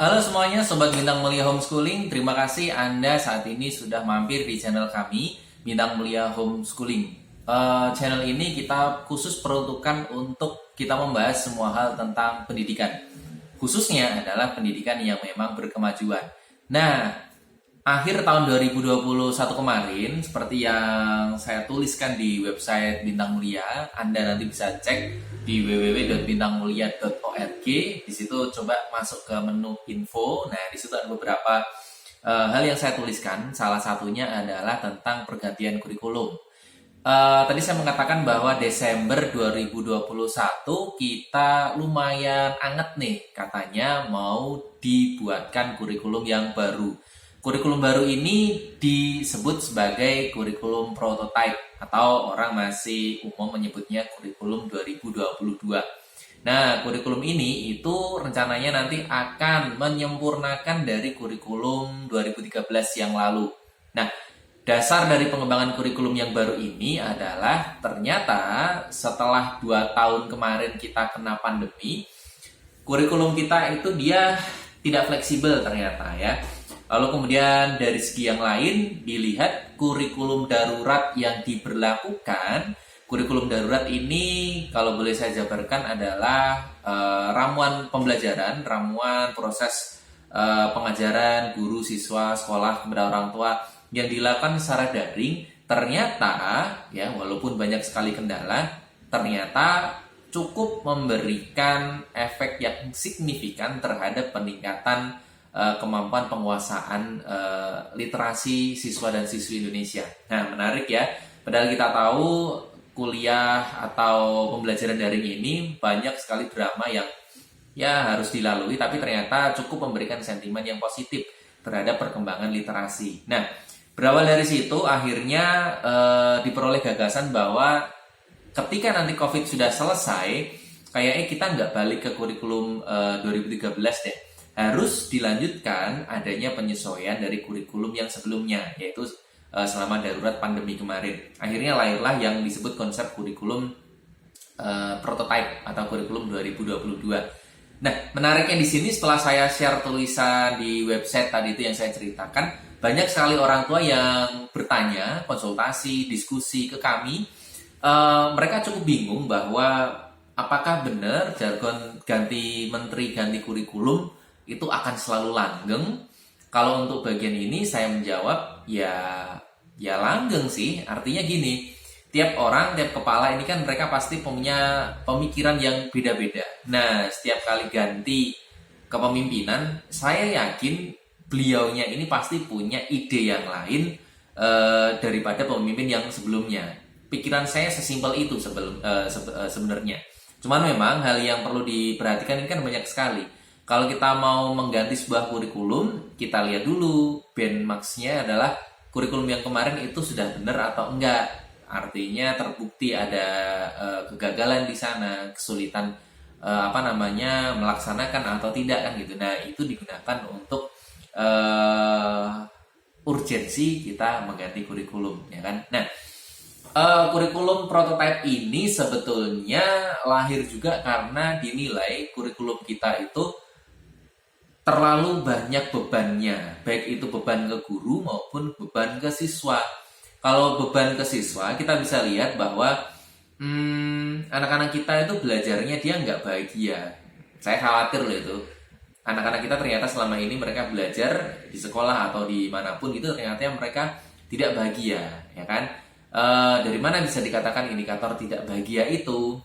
Halo semuanya, Sobat Bintang Mulia Homeschooling. Terima kasih Anda saat ini sudah mampir di channel kami, Bintang Mulia Homeschooling. Channel ini kita khusus peruntukan untuk kita membahas semua hal tentang pendidikan. Khususnya adalah pendidikan yang memang berkemajuan. Nah, akhir tahun 2021 kemarin, seperti yang saya tuliskan di website Bintang Mulia, Anda nanti bisa cek di www.bintangmulia.org. Di situ coba masuk ke menu info. Nah, di situ ada beberapa hal yang saya tuliskan. Salah satunya adalah tentang pergantian kurikulum. Tadi saya mengatakan bahwa Desember 2021 kita lumayan anget nih, katanya mau dibuatkan kurikulum yang baru. Kurikulum baru ini disebut sebagai kurikulum prototype atau orang masih umum menyebutnya kurikulum 2022. Nah, kurikulum ini itu rencananya nanti akan menyempurnakan dari kurikulum 2013 yang lalu. Nah, dasar dari pengembangan kurikulum yang baru ini adalah ternyata setelah 2 tahun kemarin kita kena pandemi, kurikulum kita itu dia tidak fleksibel ternyata ya. Lalu kemudian dari segi yang lain dilihat kurikulum darurat yang diberlakukan. Kurikulum darurat ini kalau boleh saya jabarkan adalah ramuan pembelajaran, ramuan proses pengajaran guru, siswa, sekolah kepada orang tua yang dilakukan secara daring. Ternyata ya walaupun banyak sekali kendala, ternyata cukup memberikan efek yang signifikan terhadap peningkatan kemampuan penguasaan literasi siswa dan siswi Indonesia. Nah, menarik ya. Padahal kita tahu kuliah atau pembelajaran daring ini banyak sekali drama yang ya harus dilalui, tapi ternyata cukup memberikan sentimen yang positif terhadap perkembangan literasi. Nah, berawal dari situ akhirnya diperoleh gagasan bahwa ketika nanti COVID sudah selesai, kayaknya kita nggak balik ke kurikulum 2013 deh. Harus dilanjutkan adanya penyesuaian dari kurikulum yang sebelumnya, yaitu selama darurat pandemi kemarin. Akhirnya lahirlah yang disebut konsep kurikulum prototype atau kurikulum 2022. Nah, menariknya di sini setelah saya share tulisan di website tadi itu yang saya ceritakan, banyak sekali orang tua yang bertanya, konsultasi, diskusi ke kami. Mereka cukup bingung bahwa apakah benar jargon ganti menteri, ganti kurikulum itu akan selalu langgeng. Kalau untuk bagian ini saya menjawab ya langgeng sih. Artinya gini, tiap orang, tiap kepala ini kan mereka pasti punya pemikiran yang beda-beda. Nah, setiap kali ganti kepemimpinan, saya yakin beliaunya ini pasti punya ide yang lain daripada pemimpin yang sebelumnya. Pikiran saya sesimpel itu sebenarnya. Cuman memang hal yang perlu diperhatikan ini kan banyak sekali. Kalau kita mau mengganti sebuah kurikulum, kita lihat dulu benchmark-nya adalah kurikulum yang kemarin itu sudah benar atau enggak. Artinya terbukti ada kegagalan di sana, kesulitan melaksanakan atau tidak kan gitu. Nah, itu digunakan untuk urgensi kita mengganti kurikulum, ya kan? Nah, kurikulum prototype ini sebetulnya lahir juga karena dinilai kurikulum kita itu terlalu banyak bebannya, baik itu beban ke guru maupun beban ke siswa. Kalau beban ke siswa, kita bisa lihat bahwa anak-anak kita itu belajarnya dia nggak bahagia. Saya khawatir loh itu. Anak-anak kita ternyata selama ini mereka belajar di sekolah atau di manapun itu ternyata mereka tidak bahagia, ya kan? Dari mana bisa dikatakan indikator tidak bahagia itu?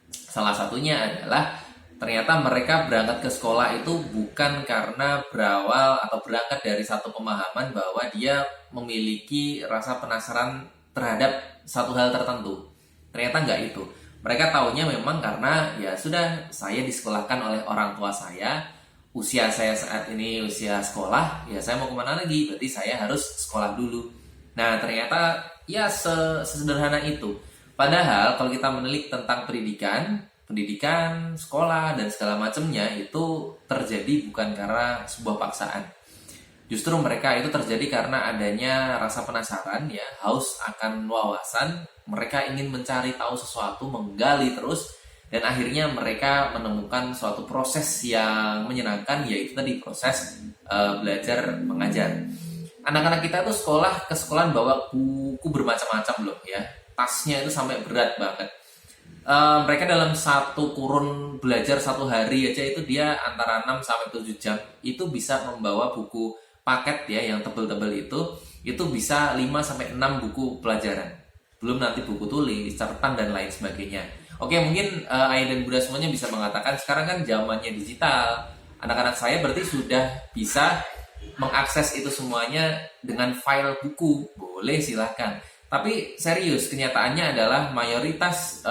Salah satunya adalah ternyata mereka berangkat ke sekolah itu bukan karena berawal atau berangkat dari satu pemahaman bahwa dia memiliki rasa penasaran terhadap satu hal tertentu. Ternyata nggak itu. Mereka taunya memang karena ya sudah saya disekolahkan oleh orang tua saya, usia saya saat ini usia sekolah, ya saya mau kemana lagi? Berarti saya harus sekolah dulu. Nah, ternyata ya sesederhana itu. Padahal kalau kita menilik tentang pendidikan, sekolah, dan segala macamnya itu terjadi bukan karena sebuah paksaan. Justru mereka itu terjadi karena adanya rasa penasaran, ya, haus akan wawasan. Mereka ingin mencari tahu sesuatu, menggali terus, dan akhirnya mereka menemukan suatu proses yang menyenangkan, yaitu tadi proses belajar mengajar. Anak-anak kita tuh ke sekolah bawa buku bermacam-macam loh ya, tasnya itu sampai berat banget. Mereka dalam satu kurun belajar satu hari aja itu dia antara 6 sampai 7 jam itu bisa membawa buku paket ya yang tebel-tebel itu bisa 5 sampai 6 buku pelajaran. Belum nanti buku tulis, catatan dan lain sebagainya. Oke, mungkin Ayah dan Bunda semuanya bisa mengatakan sekarang kan zamannya digital. Anak-anak saya berarti sudah bisa mengakses itu semuanya dengan file buku. Boleh, silahkan. Tapi serius, kenyataannya adalah mayoritas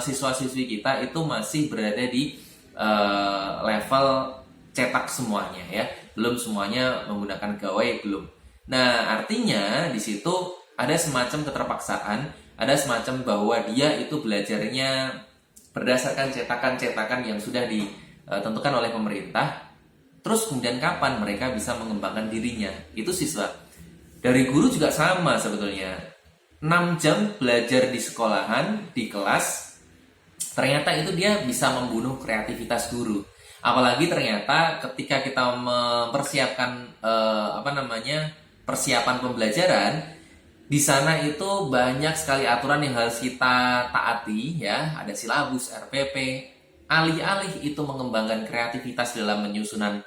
siswa-siswi kita itu masih berada di level cetak semuanya ya. Belum semuanya menggunakan gawai, belum. Nah, artinya di situ ada semacam keterpaksaan, ada semacam bahwa dia itu belajarnya berdasarkan cetakan-cetakan yang sudah ditentukan oleh pemerintah. Terus kemudian kapan mereka bisa mengembangkan dirinya? Itu siswa. Dari guru juga sama sebetulnya. 6 jam belajar di sekolahan, di kelas, ternyata itu dia bisa membunuh kreativitas guru. Apalagi ternyata ketika kita mempersiapkan persiapan pembelajaran, di sana itu banyak sekali aturan yang harus kita taati ya, ada silabus, RPP. Alih-alih itu mengembangkan kreativitas dalam menyusunan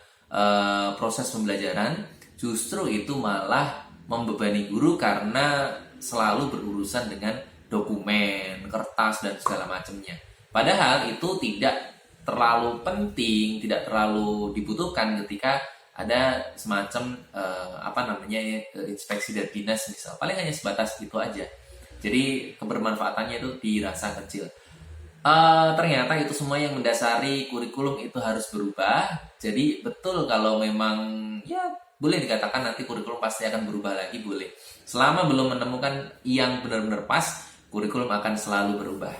proses pembelajaran, justru itu malah membebani guru karena selalu berurusan dengan dokumen, kertas, dan segala macamnya. Padahal itu tidak terlalu penting, tidak terlalu dibutuhkan ketika ada semacam inspeksi dari dinas misal. Paling hanya sebatas itu aja. Jadi kebermanfaatannya itu dirasa kecil. Ternyata itu semua yang mendasari kurikulum itu harus berubah. Jadi betul kalau memang ya boleh dikatakan nanti kurikulum pasti akan berubah lagi, boleh. Selama belum menemukan yang benar-benar pas, kurikulum akan selalu berubah.